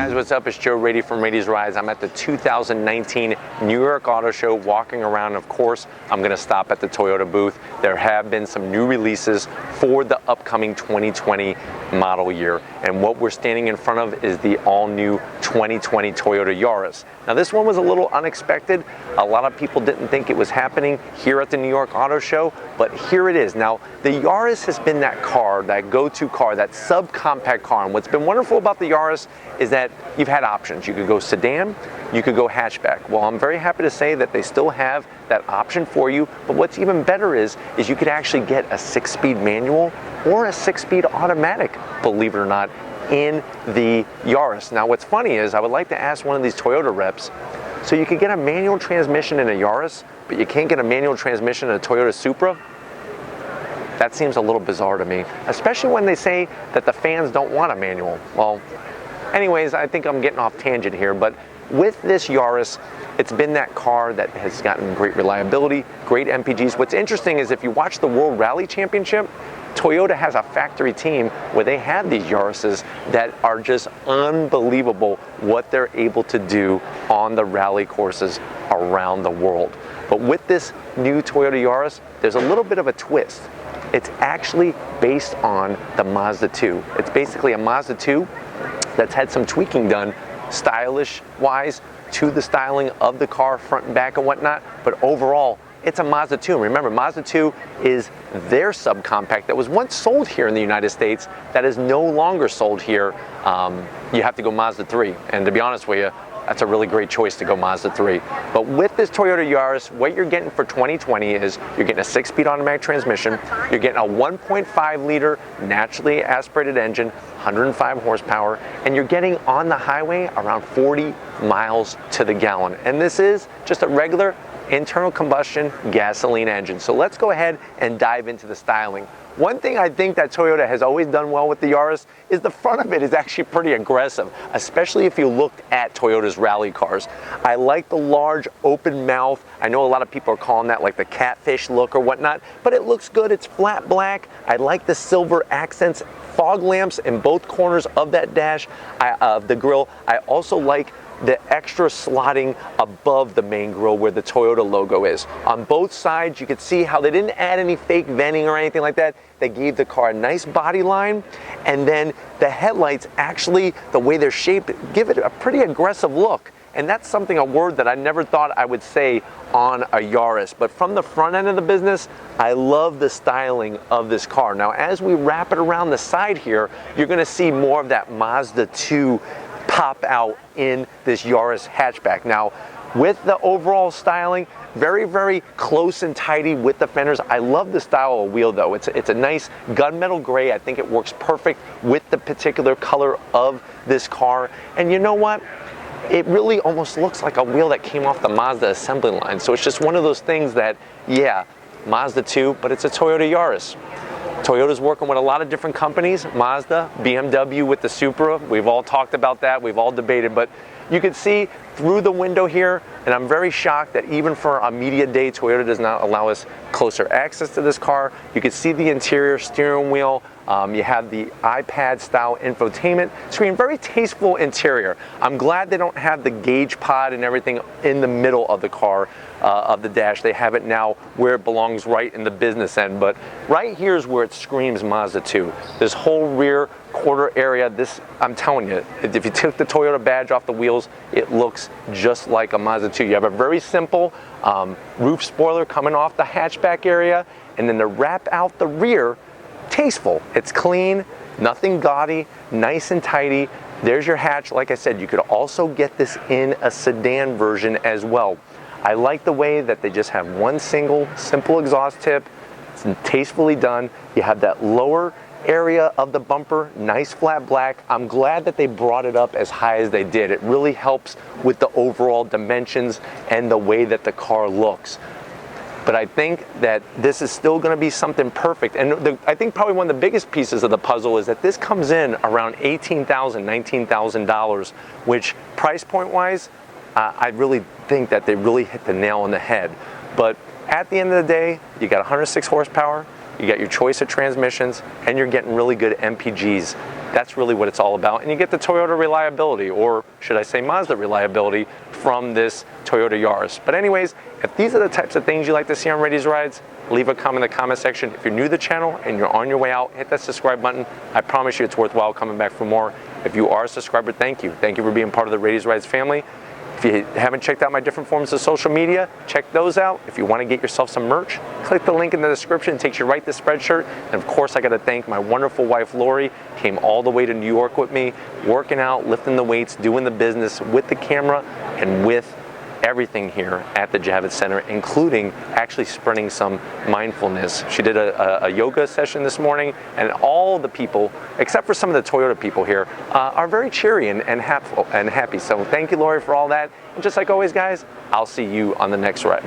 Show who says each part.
Speaker 1: guys, what's up? It's Joe Rady from Rady's Rides. I'm at the 2019 New York Auto Show, walking around. Of course, I'm going to stop at the Toyota booth. There have been some new releases for the upcoming 2020 model year, and what we're standing in front of is the all-new 2020 Toyota Yaris. Now, this one was a little unexpected. A lot of people didn't think it was happening here at the New York Auto Show, but here it is. Now, the Yaris has been that car, that go-to car, that subcompact car, and what's been wonderful about the Yaris is that you've had options. You could go sedan, you could go hatchback. Well, I'm very happy to say that they still have that option for you, but what's even better is you could actually get a 6-speed manual or a 6-speed automatic, believe it or not, in the Yaris. Now, what's funny is I would like to ask one of these Toyota reps, so you could get a manual transmission in a Yaris, but you can't get a manual transmission in a Toyota Supra? That seems a little bizarre to me, especially when they say that the fans don't want a manual. Well, anyways, I think I'm getting off tangent here, but with this Yaris, it's been that car that has gotten great reliability, great MPGs. What's interesting is if you watch the World Rally Championship, Toyota has a factory team where they have these Yarises that are just unbelievable what they're able to do on the rally courses around the world. But with this new Toyota Yaris, there's a little bit of a twist. It's actually based on the Mazda 2. It's basically a Mazda 2 that's had some tweaking done stylish-wise to the styling of the car, front and back and whatnot, but overall, it's a Mazda 2. And remember, Mazda 2 is their subcompact that was once sold here in the United States that is no longer sold here. You have to go Mazda 3. And to be honest with you, that's a really great choice to go Mazda 3. But with this Toyota Yaris, what you're getting for 2020 is you're getting a 6-speed automatic transmission, you're getting a 1.5-liter naturally aspirated engine, 105 horsepower, and you're getting on the highway around 40 miles to the gallon. And this is just a regular internal combustion gasoline engine. So let's go ahead and dive into the styling. One thing I think that Toyota has always done well with the Yaris is the front of it is actually pretty aggressive, especially if you looked at Toyota's rally cars. I like the large open mouth. I know a lot of people are calling that like the catfish look or whatnot, but it looks good. It's flat black. I like the silver accents, fog lamps in both corners of that dash, of the grille. I also like the extra slotting above the main grille where the Toyota logo is. On both sides, you can see how they didn't add any fake venting or anything like that. They gave the car a nice body line, and then the headlights, actually, the way they're shaped, give it a pretty aggressive look. And that's a word that I never thought I would say on a Yaris. But from the front end of the business, I love the styling of this car. Now, as we wrap it around the side here, you're gonna see more of that Mazda 2 pop out in this Yaris hatchback. Now, with the overall styling, very, very close and tidy with the fenders. I love the style of wheel though. It's a nice gunmetal gray. I think it works perfect with the particular color of this car. And you know what? It really almost looks like a wheel that came off the Mazda assembly line. So it's just one of those things that, yeah, Mazda 2, but it's a Toyota Yaris. Toyota's working with a lot of different companies, Mazda, BMW with the Supra. We've all talked about that, we've all debated, but you can see through the window here, and I'm very shocked that even for a media day, Toyota does not allow us closer access to this car. You can see the interior steering wheel. You have the iPad style infotainment screen, very tasteful interior. I'm glad they don't have the gauge pod and everything in the middle of the car, of the dash. They have it now where it belongs, right in the business end, but right here is where it screams Mazda 2. This whole rear quarter area, this, I'm telling you, if you took the Toyota badge off the wheels, it looks just like a Mazda 2. You have a very simple roof spoiler coming off the hatchback area, and then to wrap out the rear, tasteful. It's clean, nothing gaudy, nice and tidy. There's your hatch. Like I said, you could also get this in a sedan version as well. I like the way that they just have one single simple exhaust tip. It's tastefully done. You have that lower area of the bumper, nice flat black. I'm glad that they brought it up as high as they did. It really helps with the overall dimensions and the way that the car looks. But I think that this is still going to be something perfect. And I think probably one of the biggest pieces of the puzzle is that this comes in around $18,000, $19,000, which price point wise, I really think that they really hit the nail on the head. But at the end of the day, you got 106 horsepower, you got your choice of transmissions, and you're getting really good MPGs. That's really what it's all about. And you get the Toyota reliability, or should I say Mazda reliability, from this Toyota Yaris. But anyways, if these are the types of things you like to see on Rady's Rides, leave a comment in the comment section. If you're new to the channel and you're on your way out, hit that subscribe button. I promise you it's worthwhile coming back for more. If you are a subscriber, thank you. Thank you for being part of the Rady's Rides family. If you haven't checked out my different forms of social media, check those out. If you want to get yourself some merch, click the link in the description. It takes you right to Spreadshirt. And of course, I got to thank my wonderful wife, Lori. Came all the way to New York with me, working out, lifting the weights, doing the business with the camera and with everything here at the Javits Center, including actually spreading some mindfulness. She did a yoga session this morning, and all the people, except for some of the Toyota people here, are very cheery and happy. So thank you, Lori, for all that. And just like always, guys, I'll see you on the next ride.